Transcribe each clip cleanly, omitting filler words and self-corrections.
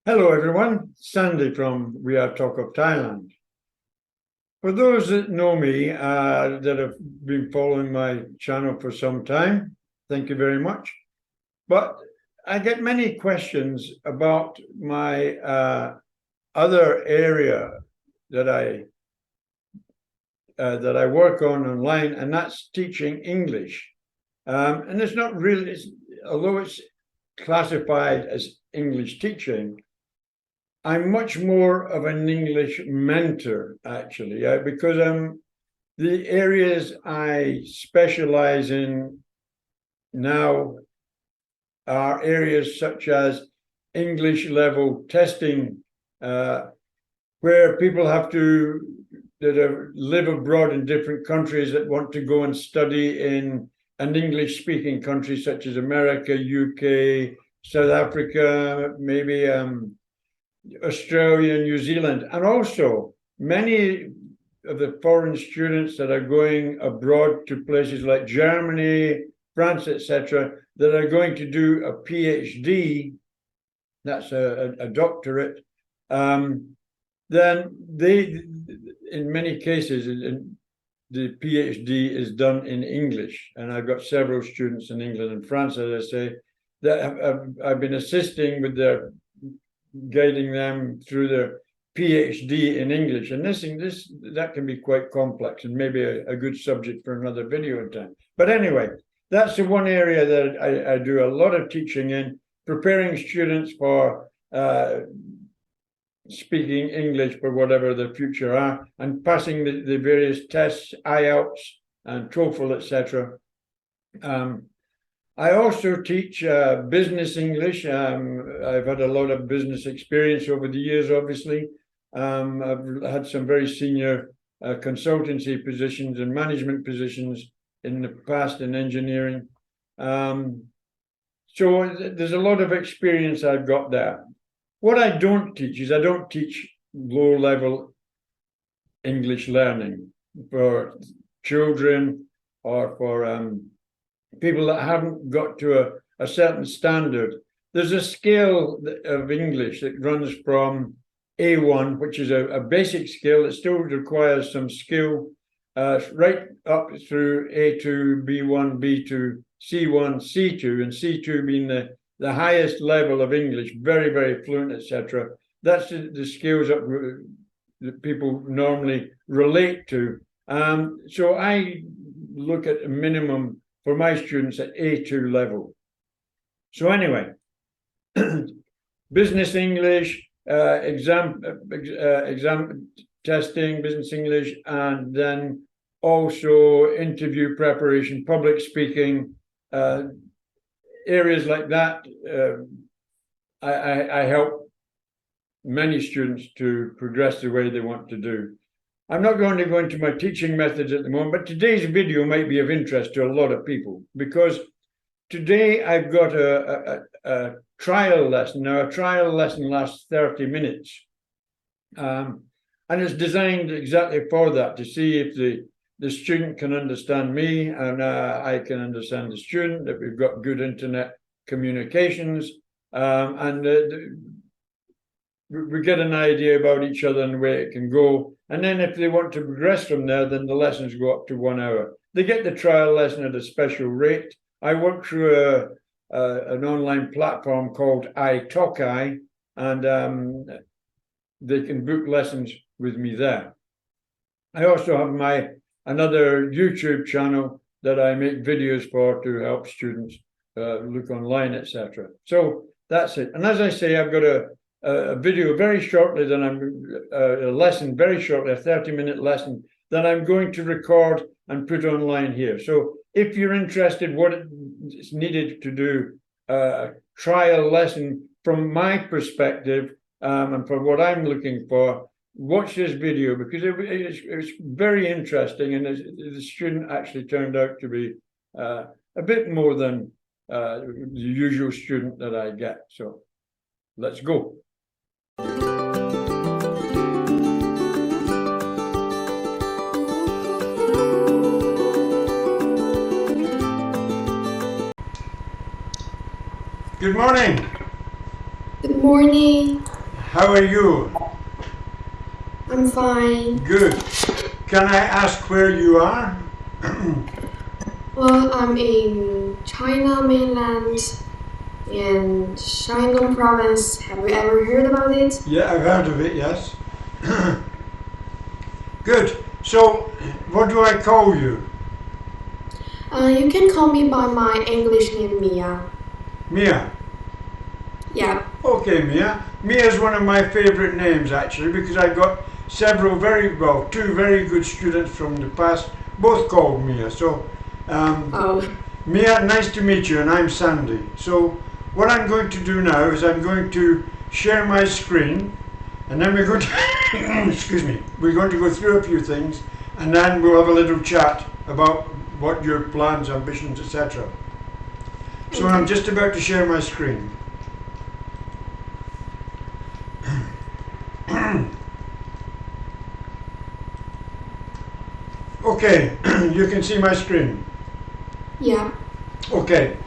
Hello everyone, Sandy from We Are Talk of Thailand. For those that know me, that have been following my channel for some time, thank you very much. But I get many questions about my other area that I work on online, and that's teaching English. And it's not really, although it's classified as English teaching, I'm much more of an English mentor, actually, because the areas I specialize in now are areas such as English level testing, where people have to live abroad in different countries that want to go and study in an English-speaking country such as America, UK, South Africa, maybe Australia, New Zealand, and also many of the foreign students that are going abroad to places like Germany, France, etc., that are going to do a PhD, that's a doctorate, then they, in many cases, the PhD is done in English. And I've got several students in England and France, as I say, that I've been assisting with their guiding them through their PhD in English, and that can be quite complex and maybe a good subject for another video time. But anyway, that's the one area that I do a lot of teaching in, preparing students for speaking English for whatever the future are, and passing the various tests, IELTS and TOEFL, etc. I also teach business English. I've had a lot of business experience over the years, obviously. I've had some very senior consultancy positions and management positions in the past in engineering. So there's a lot of experience I've got there. What I don't teach is I don't teach low-level English learning for children or for people that haven't got to a certain standard. There's a scale of English that runs from A1, which is a basic skill that still requires some skill, right up through A2, B1, B2, C1, C2, and C2 being the highest level of English, very, very fluent, etc. That's the skills that people normally relate to. So I look at a minimum for my students at A2 level. So anyway, business English, exam testing, business English, and then also interview preparation, public speaking, areas like that. I help many students to progress the way they want to do. I'm not going to go into my teaching methods at the moment, but today's video might be of interest to a lot of people, because today I've got a trial lesson. Now, a trial lesson lasts 30 minutes. And it's designed exactly for that, to see if the student can understand me and I can understand the student, that we've got good internet communications, and we get an idea about each other and where it can go. And then if they want to progress from there, then the lessons go up to 1 hour. They get the trial lesson at a special rate. I work through an online platform called italki, and they can book lessons with me there. I also have another YouTube channel that I make videos for to help students look online, etc. So that's it. And as I say, I've got a video very shortly, then a lesson very shortly, a 30-minute lesson that I'm going to record and put online here. So if you're interested what is needed to do a trial lesson from my perspective, and for what I'm looking for, watch this video, because it's very interesting, and the student actually turned out to be a bit more than the usual student that I get. So let's go. Good morning. Good morning. How are you? I'm fine. Good. Can I ask where you are? Well, I'm in China mainland in Shandong province. Have you ever heard about it? Yeah, I've heard of it, yes. Good. So, what do I call you? You can call me by my English name Mia. Mia. Yeah. Okay, Mia. Mia is one of my favorite names actually because I got two very good students from the past, both called Mia. So, um, Oh, Mia, nice to meet you, and I'm Sandy. So, what I'm going to do now is I'm going to share my screen, and then we're going to, excuse me, we're going to go through a few things, and then we'll have a little chat about what your plans, ambitions, etc. So, I'm okay. just about to share my screen. Okay, you can see my screen. Yeah. Okay,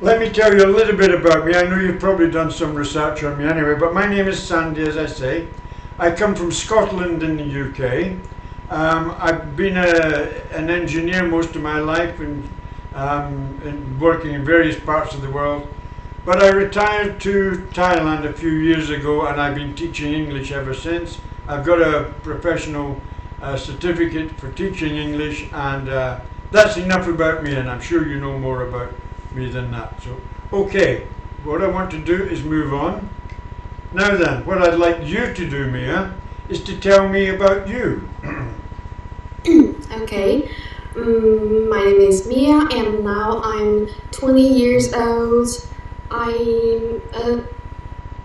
let me tell you a little bit about me. I know you've probably done some research on me anyway, but my name is Sandy, as I say. I come from Scotland in the UK. I've been an engineer most of my life and working in various parts of the world. But I retired to Thailand a few years ago and I've been teaching English ever since. I've got a professional certificate for teaching English, and that's enough about me, and I'm sure you know more about me than that. So, okay, what I want to do is move on. Now then, what I'd like you to do, Mia, is to tell me about you. Okay. My name is Mia, and now I'm 20 years old. I'm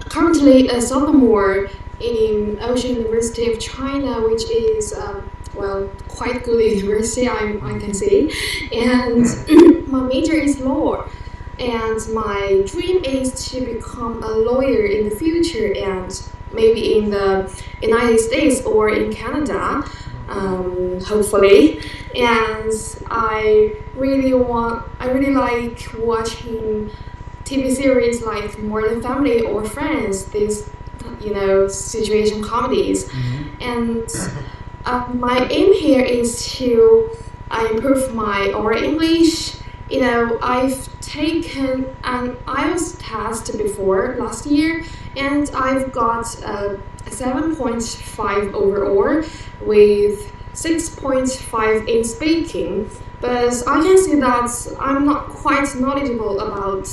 currently a sophomore in Ocean University of China, which is well quite good university I can say, and my major is law, and my dream is to become a lawyer in the future and maybe in the United States or in Canada, hopefully. And I really like watching TV series like Modern Family or Friends, these situation comedies. And my aim here is to improve my oral English. I've taken an IELTS test before last year, and I've got a 7.5 overall with 6.5 in speaking. But I can see that I'm not quite knowledgeable about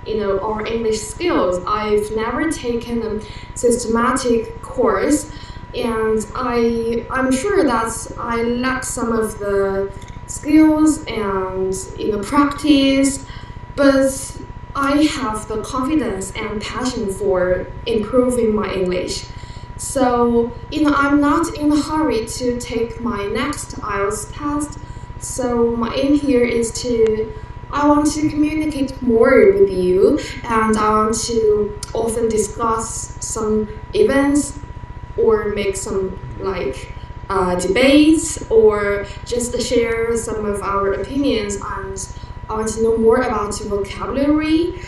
our English skills. I've never taken a systematic course, and I'm sure that I lack some of the skills and practice, but I have the confidence and passion for improving my English. So, I'm not in a hurry to take my next IELTS test. So, my aim here is I want to communicate more with you, and I want to often discuss some events or make some like debates or just share some of our opinions. And I want to know more about vocabulary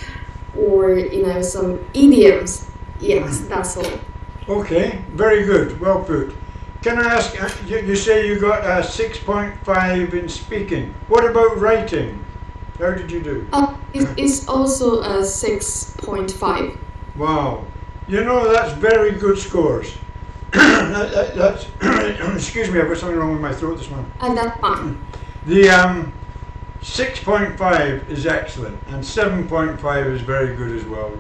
or some idioms. Yes, that's all. Okay, very good, well put. Can I ask, you say you got a 6.5 in speaking. What about writing? How did you do? It's also a 6.5. Wow, that's very good scores. That's excuse me, I've got something wrong with my throat this morning. And that's fine. The 6.5 is excellent, and 7.5 is very good as well.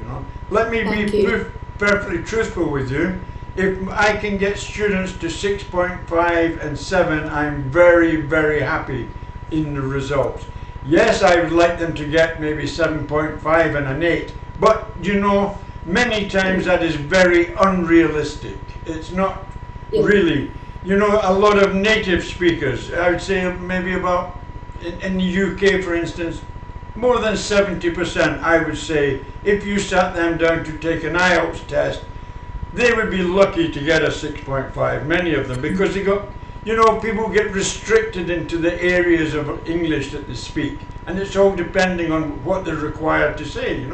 Let me Thank be you. perfectly truthful with you. If I can get students to 6.5 and 7, I'm very, very happy in the results. Yes, I would like them to get maybe 7.5 and an 8, but many times that is very unrealistic. It's not Yeah. really. A lot of native speakers, I would say maybe about, in the UK for instance, more than 70%, I would say, if you sat them down to take an IELTS test, they would be lucky to get a 6.5, many of them, because people get restricted into the areas of English that they speak, and it's all depending on what they're required to say,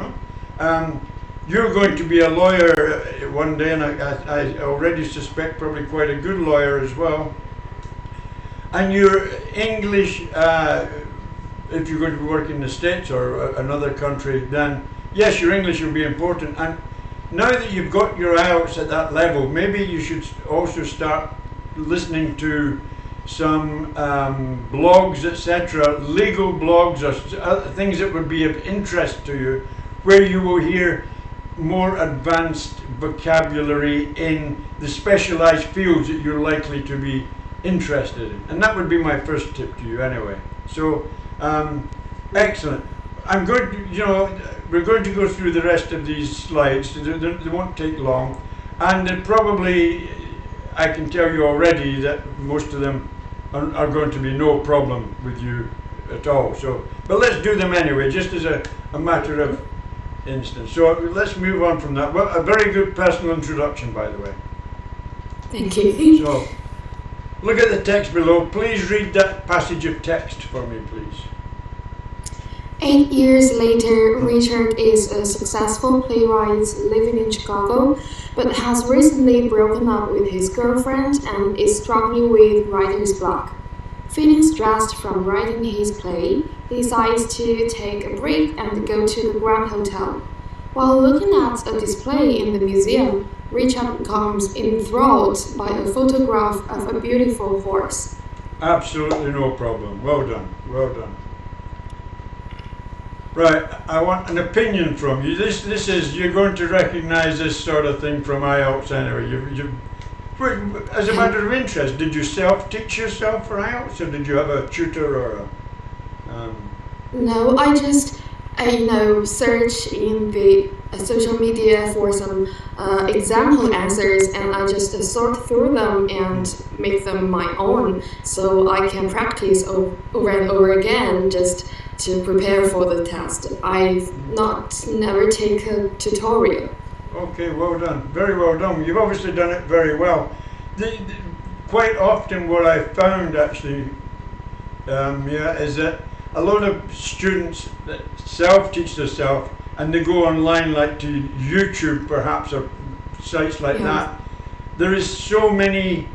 Um, you're going to be a lawyer one day, and I already suspect probably quite a good lawyer as well. And your English, if you're going to be working in the States or another country, then yes, your English will be important. And now that you've got your IELTS at that level, maybe you should also start listening to some blogs, etc., legal blogs or other things that would be of interest to you, where you will hear more advanced vocabulary in the specialized fields that you're likely to be interested in. And that would be my first tip to you anyway. So, excellent. I'm going to, we're going to go through the rest of these slides. They won't take long. And probably, I can tell you already that most of them are going to be no problem with you at all. So, but let's do them anyway, just as a matter of instance. So let's move on from that. Well, a very good personal introduction, by the way. Thank you. So, look at the text below. Please read that passage of text for me, please. 8 years later, Richard is a successful playwright living in Chicago, but has recently broken up with his girlfriend and is struggling with writer's block. Feeling stressed from writing his play, he decides to take a break and go to the Grand Hotel. While looking at a display in the museum, Richard becomes enthralled by a photograph of a beautiful horse. Absolutely no problem. Well done. Well done. Right, I want an opinion from you. This is, you're going to recognize this sort of thing from IELTS anyway. As a matter of interest, did you self-teach yourself for IELTS, or did you have a tutor or a... No, I just, search in the social media for some example answers, and I just sort through them and make them my own, so I can practice over and over again just to prepare for the test. I've never taken a tutorial. Okay, well done. Very well done. You've obviously done it very well. Quite often what I found actually, is that a lot of students that self-teach themselves and they go online like to YouTube perhaps or sites like that. There is so many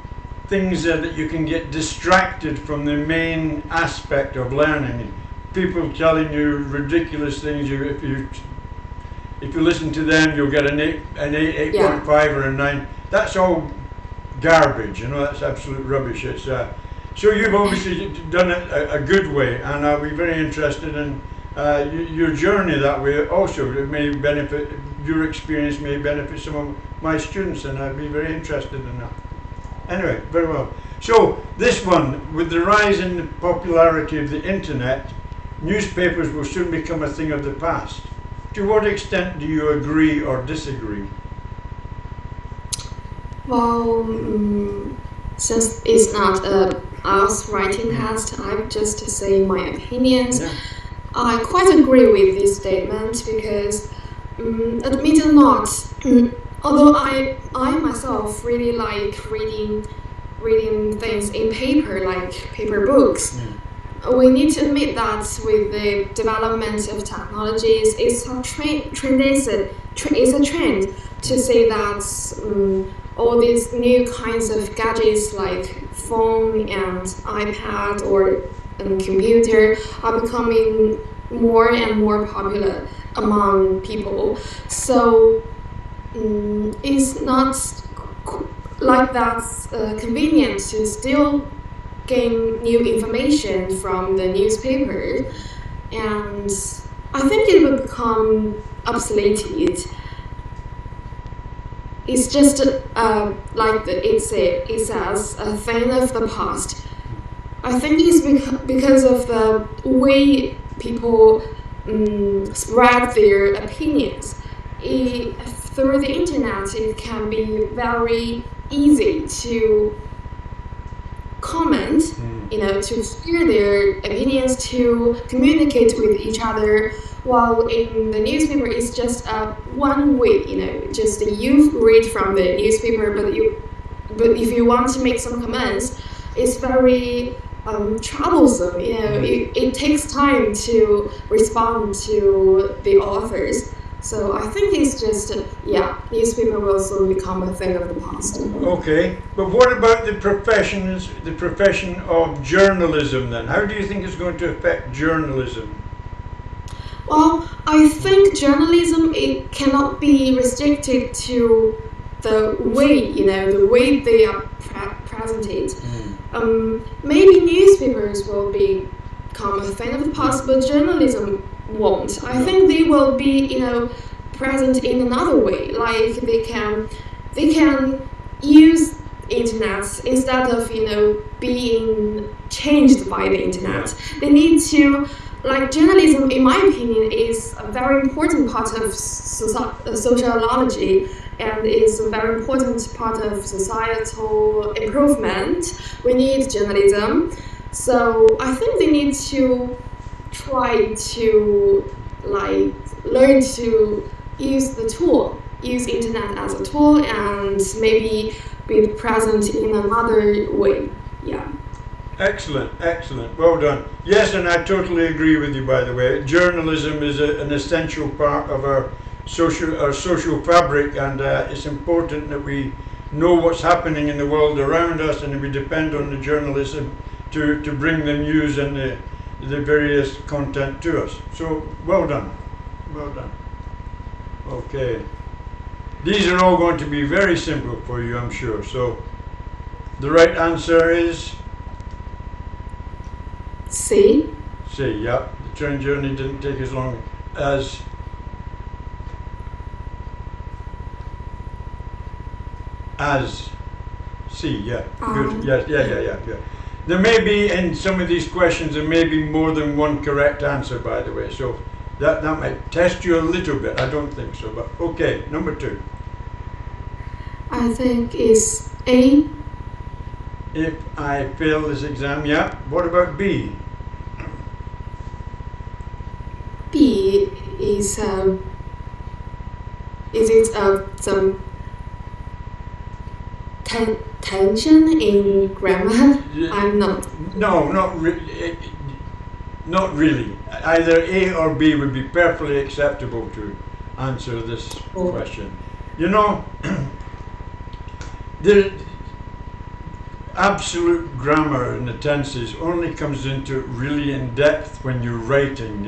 things there that you can get distracted from the main aspect of learning. People telling you ridiculous things. If you listen to them, you'll get an 8.5 or a 9. That's all garbage, that's absolute rubbish. It's so you've obviously done it a good way, and I'll be very interested in your journey that way also. It may benefit, your experience may benefit some of my students, and I'd be very interested in that. Anyway, very well. So this one, with the rise in the popularity of the internet, newspapers will soon become a thing of the past. To what extent do you agree or disagree? Well, since it's not a IELTS writing test, I just say my opinions. Yeah. I quite agree with this statement because, admit it or not, although I myself really like reading things in paper, like paper books. We need to admit that with the development of technologies, it's a trend to say that all these new kinds of gadgets like phone and iPad or computer are becoming more and more popular among people. So it's not like that convenient to still gain new information from the newspaper, and I think it will become obsoleted. It's just like it says, a thing of the past. I think it's because of the way people spread their opinions. Through the internet, it can be very easy to comment, to share their opinions, to communicate with each other, while in the newspaper it's just one way, just you read from the newspaper, but if you want to make some comments, it's very troublesome. It takes time to respond to the authors. So I think it's just, newspaper will soon become a thing of the past. Okay, but what about the profession of journalism then? How do you think it's going to affect journalism? Well, I think journalism, it cannot be restricted to the way, the way they are presented. Maybe newspapers will become a thing of the past, but journalism won't. I think they will be, present in another way. Like they can use internet instead of, being changed by the internet. They need to, like, journalism, in my opinion, is a very important part of sociology and is a very important part of societal improvement. We need journalism. So I think they need to try to, like, learn to use internet as a tool and maybe be present in another way. Yeah. Excellent, well done. Yes, and I totally agree with you, by the way. Journalism is an essential part of our social fabric, and it's important that we know what's happening in the world around us, and we depend on the journalism to bring the news and the various content to us. So, well done. Okay. These are all going to be very simple for you, I'm sure. So, the right answer is C. C, yeah. The train journey didn't take as long as C, yeah. Good. Yes, yeah. There may be, in some of these questions, there may be more than one correct answer, by the way. So that might test you a little bit. I don't think so, but okay. Number 2. I think it's A. If I fail this exam, yeah. What about B? B is it some tension in grammar? I'm not. No, not really. Either A or B would be perfectly acceptable to answer this question. The absolute grammar in the tenses only comes into really in depth when you're writing,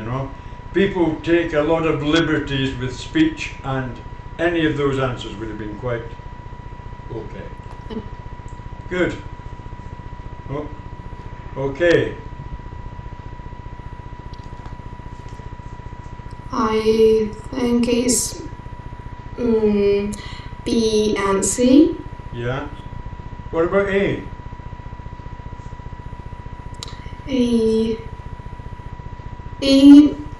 People take a lot of liberties with speech, and any of those answers would have been quite okay. Good. Oh, okay. I think it's B and C. Yeah. What about A? A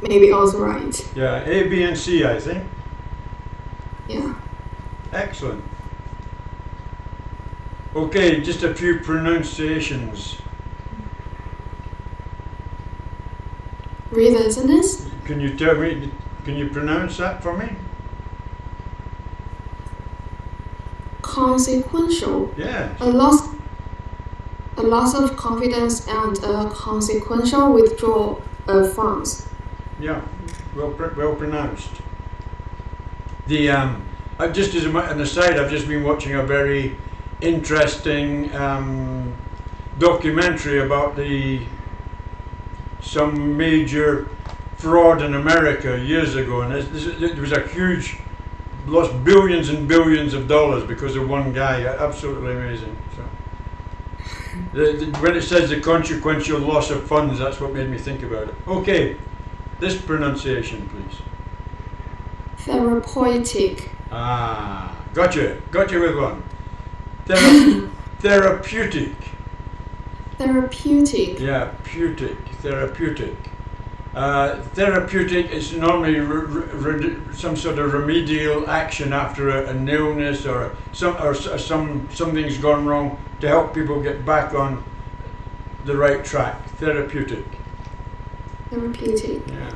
maybe also right. Yeah, A, B, and C, I think. Yeah. Excellent. Okay, just a few pronunciations. Read the sentence. Can you pronounce that for me? Consequential. Yeah. A loss of confidence and a consequential withdrawal of funds. Yeah, well pronounced. The just as an aside, I've just been watching a very interesting documentary about some major fraud in America years ago, and it was a huge, lost billions and billions of dollars because of one guy. Absolutely amazing. So, when it says the consequential loss of funds, that's what made me think about it. Okay, this pronunciation, please. Therapeutic. Got you with one. Therapeutic. Therapeutic. Yeah, therapeutic. Therapeutic is normally some sort of remedial action after an illness or something's gone wrong to help people get back on the right track. Therapeutic. Yeah.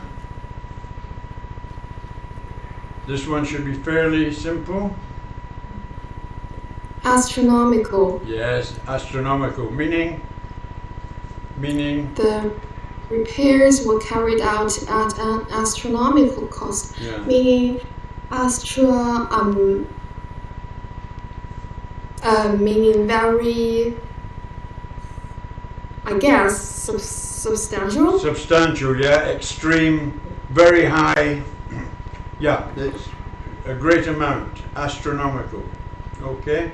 This one should be fairly simple. Astronomical. Yes, astronomical. Meaning? The repairs were carried out at an astronomical cost, Yeah. meaning meaning very, I guess, substantial. Substantial, yeah, extreme, very high, yeah, it's a great amount, astronomical, okay?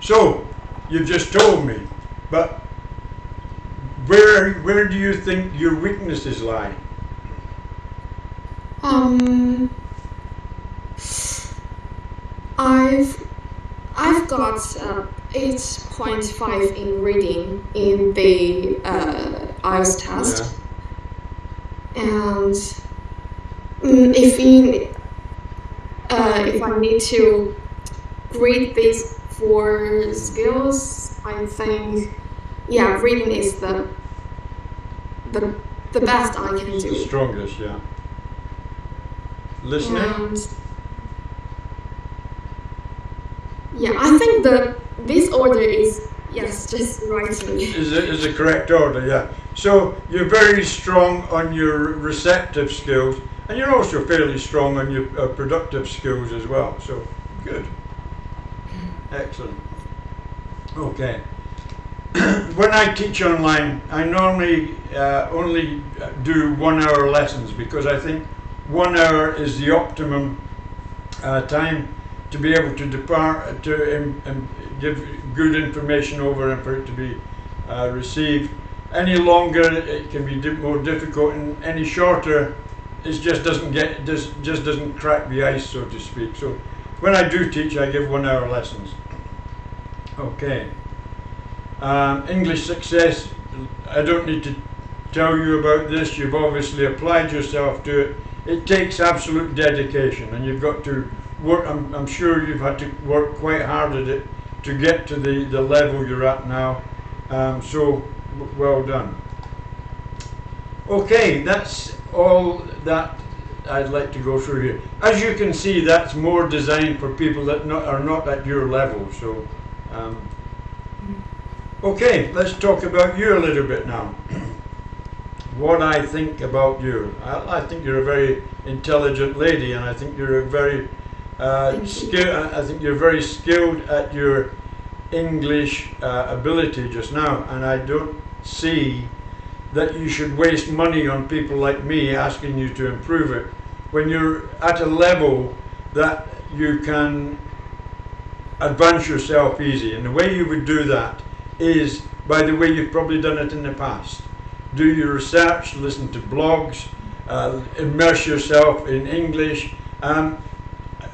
So, you just told me, but where do you think your weaknesses lie? I've got 8.5 in reading in the IELTS test, and if I need to grade these 4 skills, I think reading is the best I can The do. strongest, yeah. Listening? And I think this order is just writing. Is the correct order, yeah. So you're very strong on your receptive skills, and you're also fairly strong on your productive skills as well. So good, excellent. Okay. When I teach online, I normally only do 1 hour lessons because I think 1 hour is the optimum time to be able to depart to give good information over and for it to be received. Any longer it can be more difficult, and any shorter it just doesn't crack the ice, so to speak. So when I do teach, I give 1 hour lessons. Okay. English success, I don't need to tell you about this. You've obviously applied yourself to it. It takes absolute dedication, and you've got to work. I'm sure you've had to work quite hard at it to get to the level you're at now. So well done. Okay, that's all that I'd like to go through here. As you can see, that's more designed for people that are not at your level. So, okay, let's talk about you a little bit now. What I think about you. I think you're a very intelligent lady, and I think you're a very I think you're very skilled at your English ability just now, and I don't see that you should waste money on people like me asking you to improve it when you're at a level that you can advance yourself easy. And the way you would do that is by the way you've probably done it in the past. Do your research, listen to blogs, immerse yourself in English.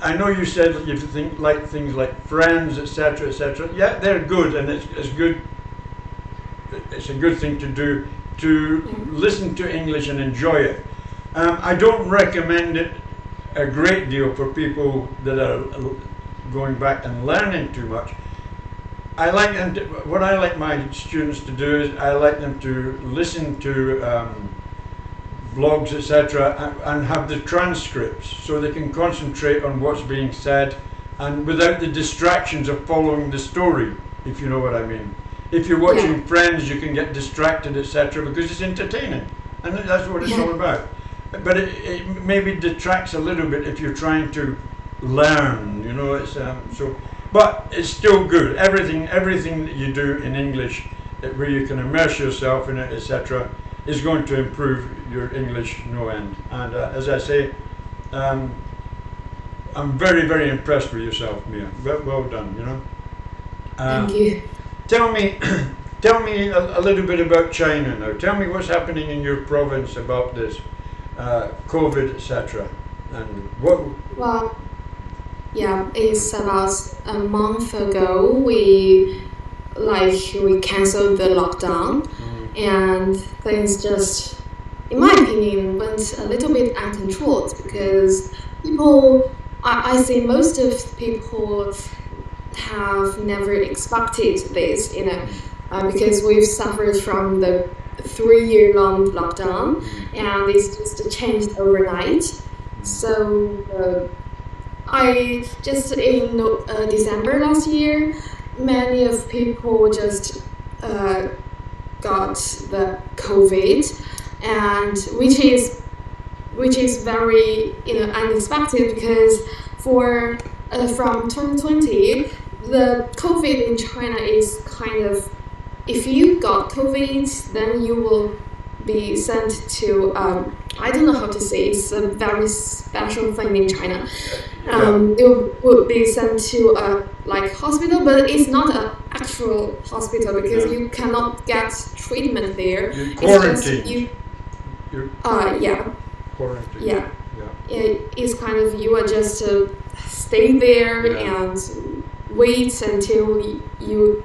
I know you said that you like things like Friends, etc., etc. Yeah, they're good, and it's good. It's a good thing to do, to listen to English and enjoy it. I don't recommend it a great deal for people that are going back and learning too much. I like them to, what I like my students to do is I like them to listen to blogs, etc., and have the transcripts so they can concentrate on what's being said and without the distractions of following the story, if you know what I mean. If you're watching Friends, you can get distracted, etc., because it's entertaining, and that's what it's all about. But it maybe detracts a little bit if you're trying to learn, you know. It's so, but it's still good. Everything that you do in English, where you can immerse yourself in it, etc., is going to improve your English no end. And as I say, I'm very, very impressed with yourself, Mia. Well done, you know. Thank you. Tell me a little bit about China now. Tell me what's happening in your province about this COVID, etc. And what? Well, it's about a month ago we canceled the lockdown, and things just, in my opinion, went a little bit uncontrolled because I see most of people have never expected this, you know, because we've suffered from the 3-year-long lockdown, and it's just changed overnight. So I just in December last year, many of people just got the COVID, and which is very unexpected because for from 2020 the COVID in China is kind of, if you got COVID then you will be sent to I don't know how to say, it's a very special thing in China. You would be sent to a like hospital, but it's not an actual hospital because you cannot get treatment there. You're It's just quarantined. yeah. Quarantine. Yeah. Yeah. It's kind of, you are just stay there and wait until your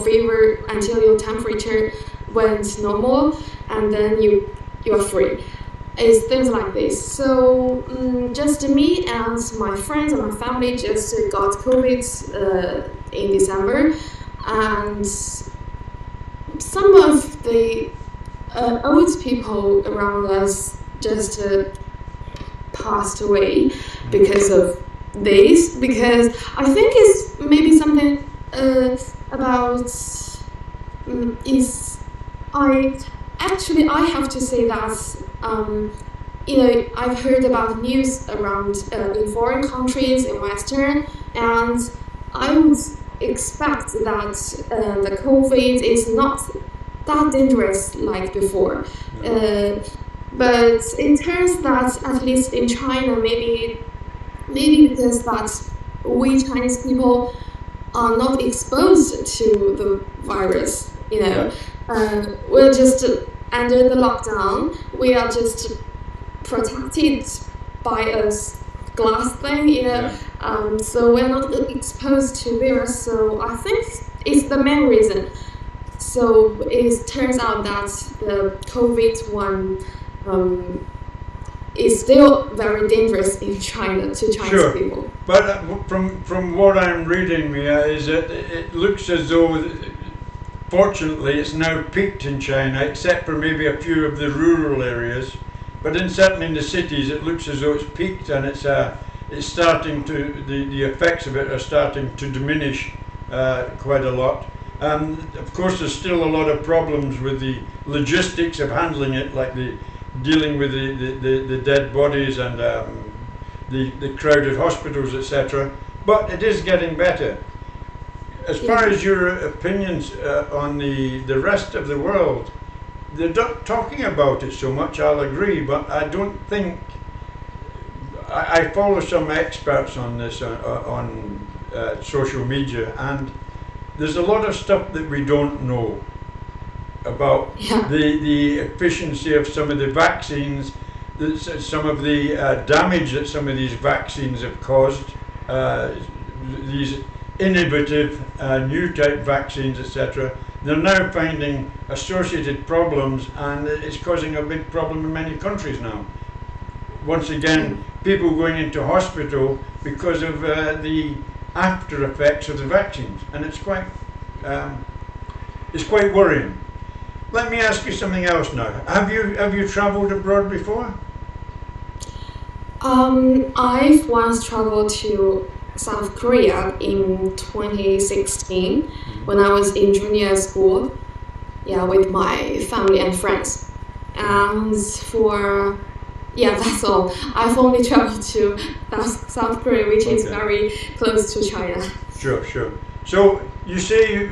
fever, until your temperature went normal, and then you are free. It's things like this. So just me and my friends and my family just got COVID in December, and some of the old people around us just passed away because of this. Because I think it's maybe something about is I have to say that I've heard about news around in foreign countries in Western, and I would expect that the COVID is not that dangerous like before. But it turns that at least in China, maybe because that we Chinese people are not exposed to the virus, we're just under the lockdown. We are just protected by a glass thing, so we're not exposed to virus. So I think it's the main reason. So it turns out that the COVID one is still very dangerous in China to Chinese people. But from what I'm reading, Mia, is that it looks as though, fortunately, it's now peaked in China, except for maybe a few of the rural areas. But certainly in the cities, it looks as though it's peaked, and it's starting to, the effects of it are starting to diminish quite a lot. Of course, there's still a lot of problems with the logistics of handling it, like dealing with the dead bodies and the crowded hospitals, etc. But it is getting better. As far as your opinions on the rest of the world, they're not talking about it so much, I'll agree, but I don't think, I follow some experts on this on social media, and there's a lot of stuff that we don't know about the efficiency of some of the vaccines, some of the damage that some of these vaccines have caused, these innovative new type vaccines, etc. They're now finding associated problems, and it's causing a big problem in many countries now. Once again, people going into hospital because of the after effects of the vaccines, and it's quite worrying. Let me ask you something else now. Have you travelled abroad before? I've once traveled to South Korea in 2016 when I was in junior school, with my family and friends. And that's all. I've only traveled to South Korea, which is very close to China. Sure. So you say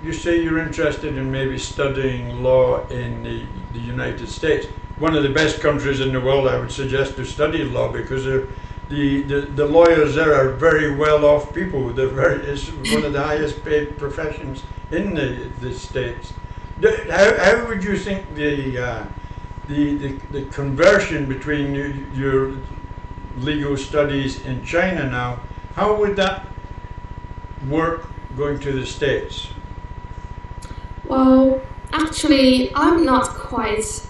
you're interested in maybe studying law in the United States. One of the best countries in the world, I would suggest, to study law, because the lawyers there are very well-off people. It's one of the highest paid professions in the States. How would you think the conversion between your legal studies in China now, how would that work going to the States? Well, actually, I'm not quite.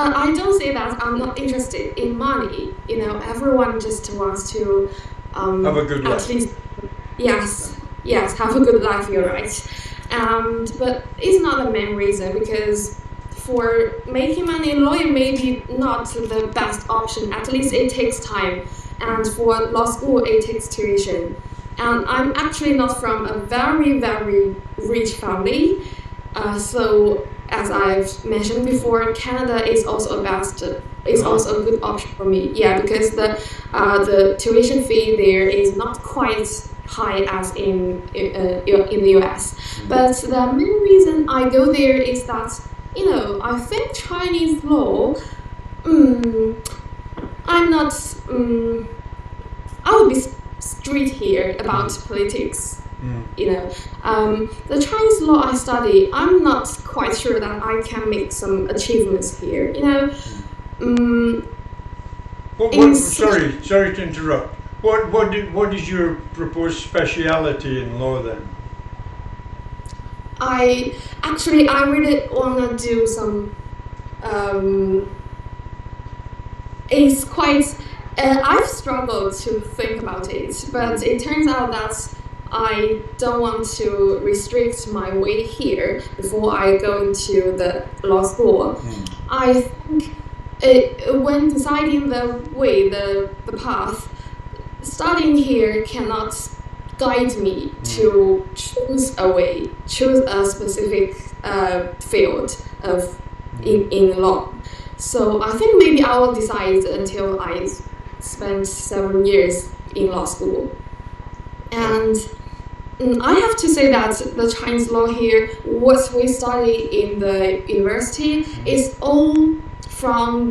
I don't say that I'm not interested in money. Everyone just wants to have a good life. At least, yes, have a good life. You're right. But it's not the main reason, because for making money, lawyer may be not the best option. At least it takes time, and for law school, it takes tuition. And I'm actually not from a very, very rich family. So as I've mentioned before, Canada is also a good option for me. Yeah, because the tuition fee there is not quite high as in the US. But the main reason I go there is that I think Chinese law. I'm not. I would be strict here about politics. The Chinese law I study, I'm not quite sure that I can make some achievements here. Sorry to interrupt. What is your proposed speciality in law then? I really wanna do some. It's quite. I've struggled to think about it, but it turns out that I don't want to restrict my way here before I go into the law school. I think when deciding the path, studying here cannot guide me to choose a specific field in law. So I think maybe I will decide until I spend 7 years in law school. And I have to say that the Chinese law here, what we study in the university, is all from,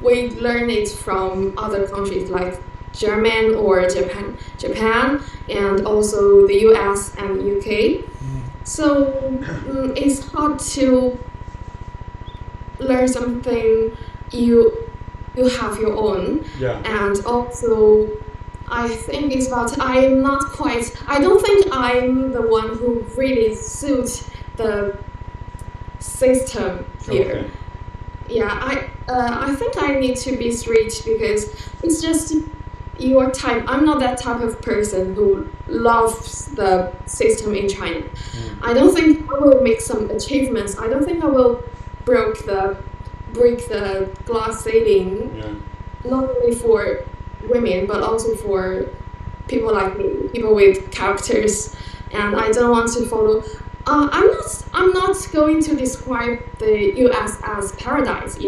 we learn it from other countries like German or Japan, and also the US and UK. So it's hard to learn something you have your own. And also I think it's about I don't think I'm the one who really suits the system here. I think I need to be strict because it's just your type. I'm not that type of person who loves the system in China. I don't think I will make some achievements. I don't think I will break the glass ceiling, not only for women but also for people like me, people with characters. And I don't want to follow. I'm not going to describe the U.S. as paradise.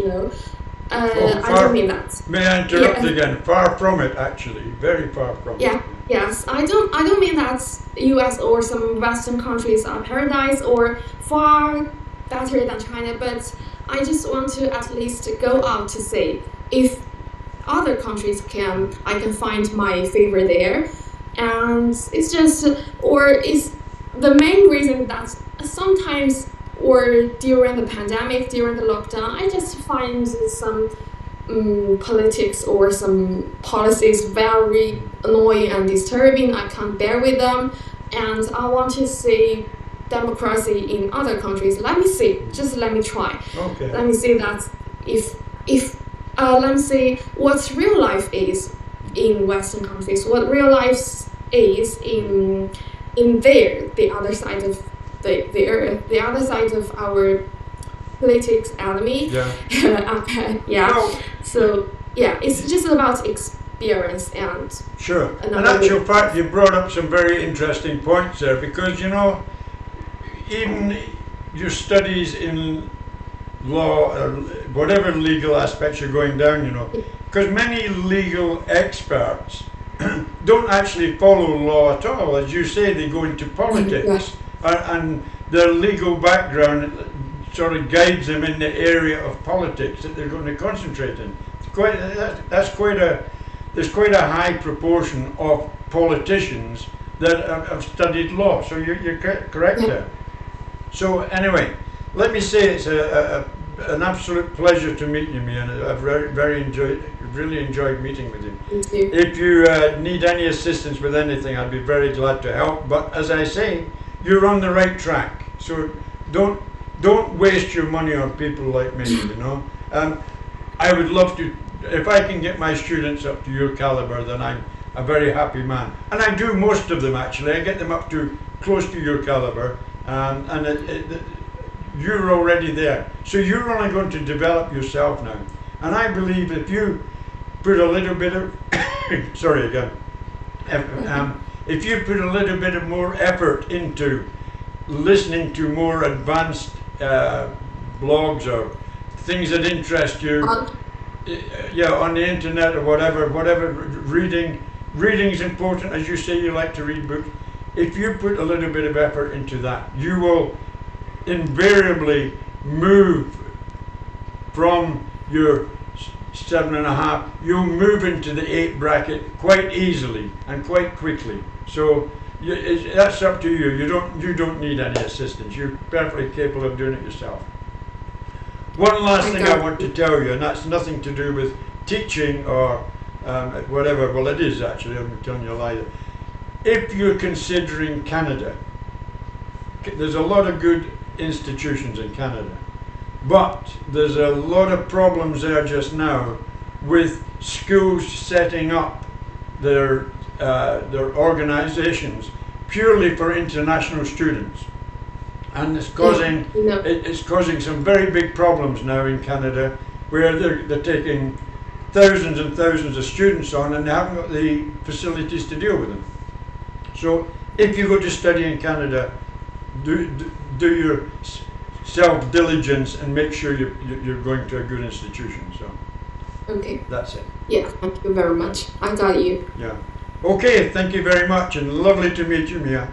I don't mean that. May I interrupt again? Far from it, actually, very far from it. Yes. I don't mean that U.S. or some Western countries are paradise or far better than China, but I just want to at least go out to say if other countries I can find my favor there. And it's just, or is the main reason that sometimes, or during the pandemic, during the lockdown, I just find some politics or some policies very annoying and disturbing. I can't bear with them, and I want to see democracy in other countries. Let me see, just let me try. Let me see that if let me see what real life is in Western countries, what real life is in the other side of the other side of our politics enemy. So it's just about experience and sure. In actual fact, you brought up some very interesting points there, because even your studies in law, whatever legal aspects you're going down, because many legal experts don't actually follow law at all. As you say, they go into politics, and their legal background sort of guides them in the area of politics that they're going to concentrate in. There's quite a high proportion of politicians that have studied law. So you're correct there. So anyway, let me say it's an absolute pleasure to meet you, Mia. I've really enjoyed meeting with you. Thank you. If you need any assistance with anything, I'd be very glad to help. But as I say, you're on the right track. So don't waste your money on people like me. I would love to. If I can get my students up to your caliber, then I'm a very happy man. And I do most of them actually. I get them up to close to your caliber. And you're already there. So you're only going to develop yourself now. And I believe if you put a little bit of, sorry again, if you put a little bit of more effort into listening to more advanced blogs or things that interest you. Yeah, on the internet or whatever. Reading's important, as you say. You like to read books. If you put a little bit of effort into that, you will invariably move from your 7.5. You'll move into the 8 bracket quite easily and quite quickly. So that's up to you. You don't need any assistance. You're perfectly capable of doing it yourself. One last thing I want to tell you, and that's nothing to do with teaching or whatever. Well, it is actually. I'm telling you a lie. If you're considering Canada, there's a lot of good institutions in Canada, but there's a lot of problems there just now with schools setting up their organizations purely for international students. And it's causing some very big problems now in Canada, where they're taking thousands and thousands of students on, and they haven't got the facilities to deal with them. So if you go to study in Canada, do your self-diligence and make sure you're going to a good institution. So Okay. that's it. Yeah, thank you very much. I got you. Yeah. Okay, thank you very much, and lovely to meet you, Mia.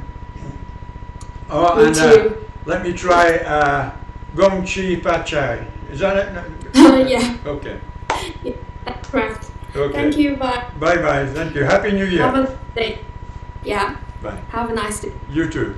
Oh, Me and too. let me try Gong Chi Pa Chai. Is that it? Yeah, Okay. that's correct. Okay. Thank you. Bye. Bye bye. Thank you. Happy New Year. Have a day. Yeah. Bye. Have a nice day. You too.